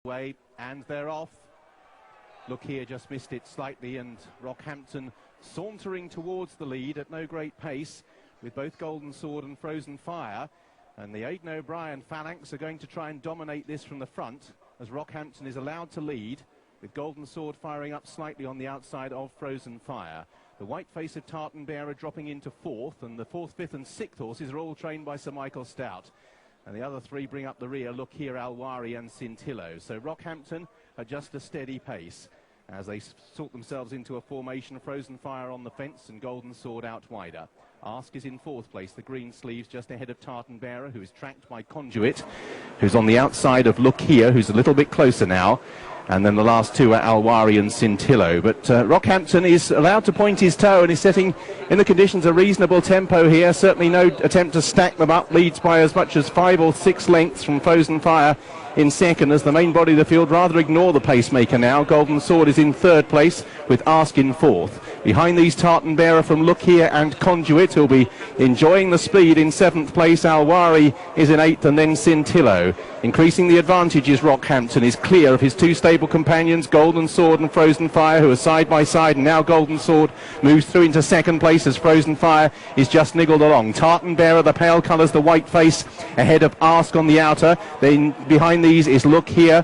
Way, and they're off. Look Here just missed it slightly, and Rockhampton sauntering towards the lead at no great pace with both Golden Sword and Frozen Fire. And the Aidan O'Brien phalanx are going to try and dominate this from the front as Rockhampton is allowed to lead, with Golden Sword firing up slightly on the outside of Frozen Fire. The white face of Tartan Bearer dropping into fourth, and the fourth, fifth and sixth horses are all trained by Sir Michael Stout. And the other three bring up the rear, Look Here, Alwari and Cintillo. So Rockhampton are just a steady pace as they sort themselves into a formation. Frozen Fire on the fence and Golden Sword out wider. Ask is in fourth place, the green sleeves just ahead of Tartan Bearer, who is tracked by Conduit, who's on the outside of Look Here, who's a little bit closer now. And then the last two are Alwari and Cintillo. But Rockhampton is allowed to point his toe and is setting in the conditions a reasonable tempo here. Certainly no attempt to stack them up. Leads by as much as 5 or 6 lengths from Frozen Fire in second, as the main body of the field rather ignore the pacemaker now. Golden Sword is in third place with Ask in fourth. Behind these, Tartan Bearer from Look Here and Conduit, who'll be enjoying the speed in seventh place. Alwari is in eighth, and then Cintillo. Increasing the advantage is Rockhampton, is clear of his two stable companions, Golden Sword and Frozen Fire, who are side by side, and now Golden Sword moves through into second place as Frozen Fire is just niggled along. Tartan Bearer, the pale colours, the white face, ahead of Ask on the outer. Then behind these is Look Here.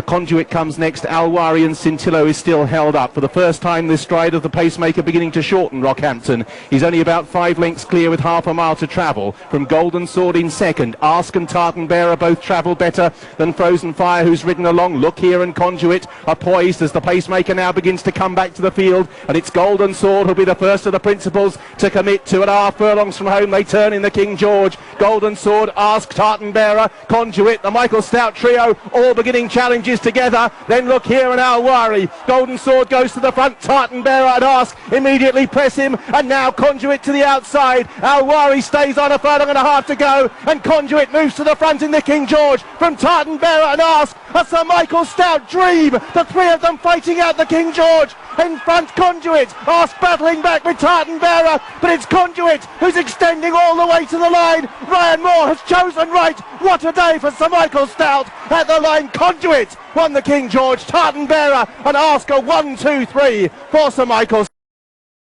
Conduit comes next. Alwari and Cintillo is still held up. For the first time, this stride of the pacemaker beginning to shorten Rockhampton. He's only about 5 lengths clear with half a mile to travel. From Golden Sword in second. Ask and Tartan Bearer both travel better than Frozen Fire, who's ridden along. Look Here and Conduit are poised as the pacemaker now begins to come back to the field. And it's Golden Sword who'll be the first of the principals to commit. 2.5 furlongs from home, they turn in the King George. Golden Sword, Ask, Tartan Bearer, Conduit, the Michael Stout trio, all beginning challenges together. Then Look Here and Alwari. Golden Sword goes to the front. Tartan Bearer and Ask immediately press him, and now Conduit to the outside. Alwari stays on, 1.5 furlongs to go, and Conduit moves to the front in the King George. From Tartan Bearer and Ask, a Sir Michael Stout dream. The three of them fighting out the King George. In front, Conduit. Ask battling back with Tartan Bearer, but it's Conduit who's extending all the way to the line. Ryan Moore has chosen right. What a day for Sir Michael Stout at the line. Conduit won the King George. Tartan Bearer and Ask a 1, 2, 3 for Sir Michael.